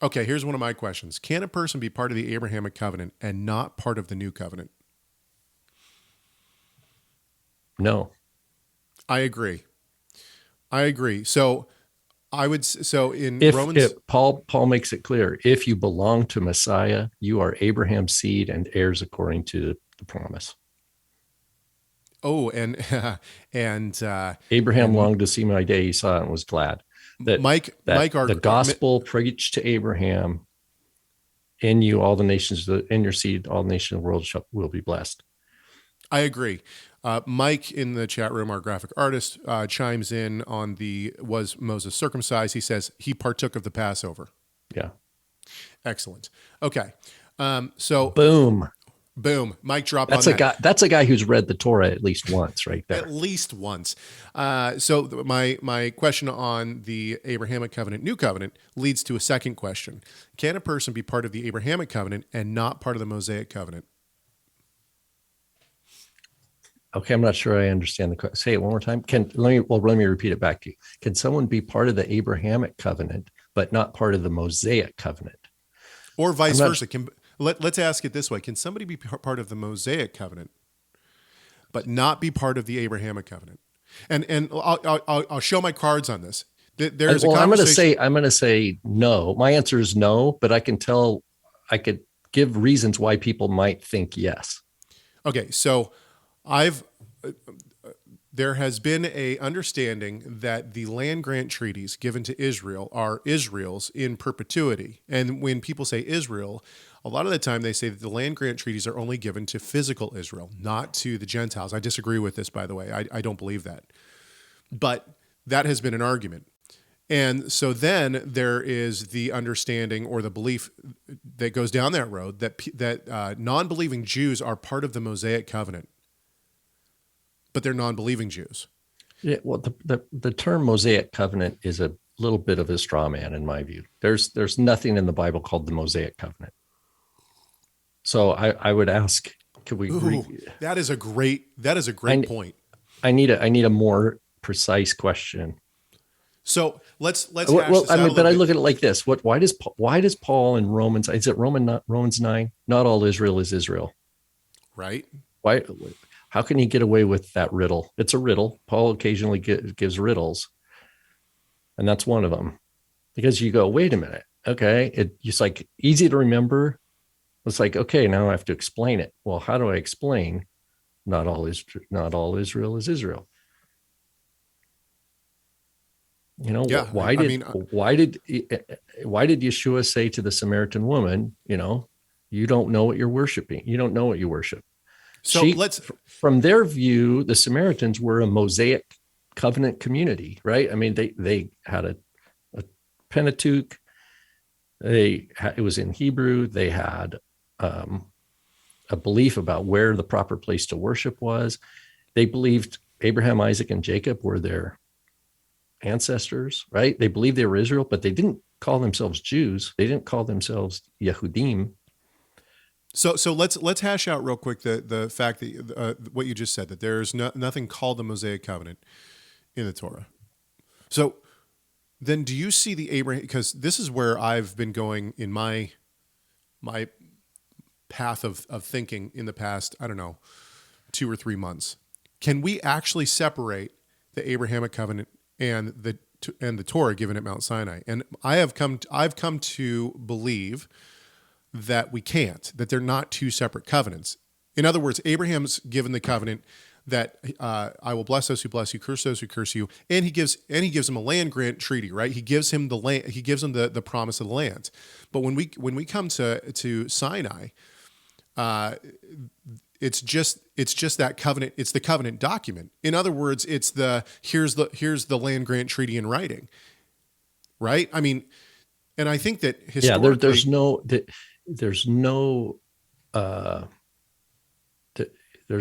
Okay, here's one of my questions. Can a person be part of the Abrahamic covenant and not part of the new covenant? No. I agree. I agree. So so in If Romans, Paul makes it clear, if you belong to Messiah, you are Abraham's seed and heirs according to the promise. oh, and and Abraham and longed to see my day; he saw it and was glad. That Mike, the gospel preached to Abraham, in you, all the nations, in your seed, all the nations of the world will be blessed. I agree. Mike in the chat room, our graphic artist, chimes in on was Moses circumcised? He says he partook of the Passover. Yeah. Excellent. Okay. So boom. Mic drop that's on a that. Guy. That's a guy who's read the Torah at least once, right there. At least once. So my question on the Abrahamic covenant, new covenant, leads to a second question. Can a person be part of the Abrahamic covenant and not part of the Mosaic covenant? Okay, I'm not sure I understand the question. Say it one more time. Let me repeat it back to you. Can someone be part of the Abrahamic covenant but not part of the Mosaic covenant? Or vice versa. Let's ask it this way. Can somebody be part of the Mosaic covenant but not be part of the Abrahamic covenant? And I'll show my cards on this. There's a conversation. I'm going to say no. My answer is no, but I could give reasons why people might think yes. Okay, so there has been a understanding that the land grant treaties given to Israel are Israel's in perpetuity. And when people say Israel, a lot of the time they say that the land grant treaties are only given to physical Israel, not to the Gentiles. I disagree with this, by the way. I don't believe that. But that has been an argument. And so then there is the understanding or the belief that goes down that road that non-believing Jews are part of the Mosaic covenant, but they're non-believing Jews. Yeah, well, the term Mosaic covenant is a little bit of a straw man in my view. There's nothing in the Bible called the Mosaic covenant. So I would ask, could we? That is a great point. I need a more precise question. So let's hash this out but I look at it like this: why does Paul in Romans? Is it Romans 9? Not all Israel is Israel, right? Why? How can he get away with that riddle? It's a riddle. Paul occasionally gives riddles, and that's one of them. Because you go, wait a minute, okay, it's like easy to remember. It's like, okay, now I have to explain it. Well, how do I explain? Not all Israel is Israel. You know, yeah, why did Yeshua say to the Samaritan woman, you don't know what you're worshiping. You don't know what you worship. So from their view, the Samaritans were a Mosaic covenant community, right? I mean, they had a Pentateuch. It was in Hebrew. They had a belief about where the proper place to worship was. They believed Abraham, Isaac, and Jacob were their ancestors, right? They believed they were Israel, but they didn't call themselves Jews. They didn't call themselves Yehudim. So let's hash out real quick the fact that what you just said, that there's nothing called the Mosaic covenant in the Torah. So then do you see the Abraham, because this is where I've been going in my path of thinking in the past, I don't know, 2 or 3 months. Can we actually separate the Abrahamic covenant and the Torah given at Mount Sinai? And I've come to believe that we can't, that they're not two separate covenants. In other words, Abraham's given the covenant that I will bless those who bless you, curse those who curse you, and he gives him a land grant treaty, right? He gives him the land, he gives him the promise of the land. But when we come to Sinai, it's just that covenant. It's the covenant document. In other words, it's here's the land grant treaty in writing, right? I mean, and I think that historically, there's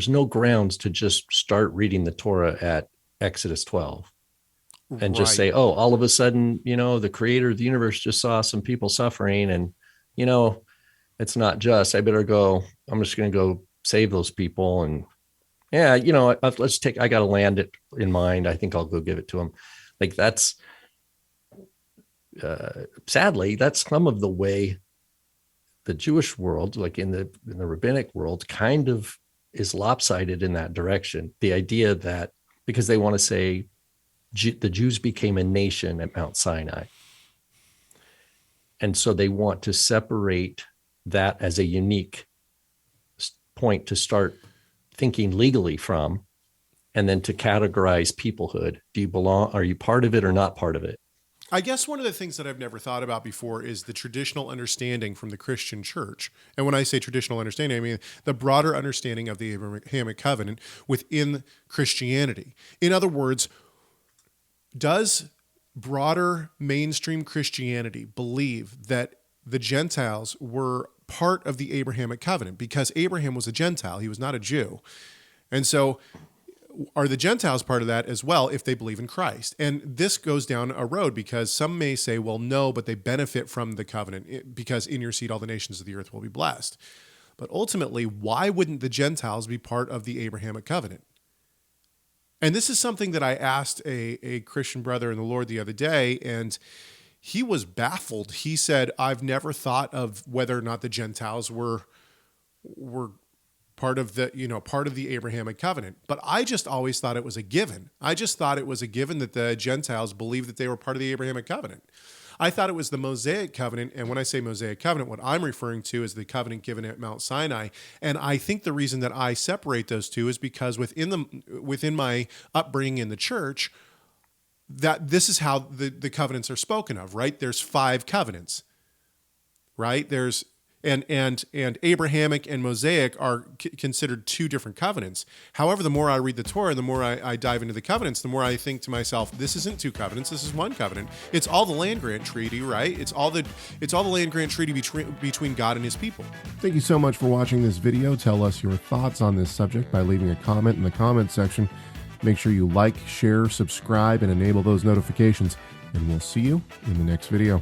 no grounds to just start reading the Torah at Exodus 12 and just say, oh, all of a sudden, the creator of the universe just saw some people suffering and, it's not just, I'm just going to go save those people. And yeah, I got to land it in mind. I think I'll go give it to them. Like sadly, that's some of the way the Jewish world, like in the rabbinic world, kind of is lopsided in that direction. The idea that because they want to say the Jews became a nation at Mount Sinai. And so they want to separate that as a unique point to start thinking legally from, and then to categorize peoplehood. Do you belong? Are you part of it or not part of it? I guess one of the things that I've never thought about before is the traditional understanding from the Christian church. And when I say traditional understanding, I mean the broader understanding of the Abrahamic covenant within Christianity. In other words, does broader mainstream Christianity believe that the Gentiles were part of the Abrahamic covenant? Because Abraham was a Gentile, he was not a Jew. And so are the Gentiles part of that as well if they believe in Christ? And this goes down a road because some may say, well, no, but they benefit from the covenant because in your seed all the nations of the earth will be blessed. But ultimately, why wouldn't the Gentiles be part of the Abrahamic covenant? And this is something that I asked a Christian brother in the Lord the other day, and he was baffled. He said, I've never thought of whether or not the Gentiles were part of the Abrahamic covenant. But I just always thought it was a given. I just thought it was a given that the Gentiles believed that they were part of the Abrahamic covenant. I thought it was the Mosaic covenant. And when I say Mosaic covenant, what I'm referring to is the covenant given at Mount Sinai. And I think the reason that I separate those two is because within my upbringing in the church, that this is how the covenants are spoken of, right? There's 5 covenants, right? There's and Abrahamic and Mosaic are considered 2 different covenants. However, the more I read the Torah, the more I dive into the covenants, the more I think to myself, this isn't 2 covenants, this is 1 covenant. It's all the land grant treaty, right? It's all the land grant treaty between God and his people. Thank you so much for watching this video. Tell us your thoughts on this subject by leaving a comment in the comment section. Make sure you like, share, subscribe, and enable those notifications. And we'll see you in the next video.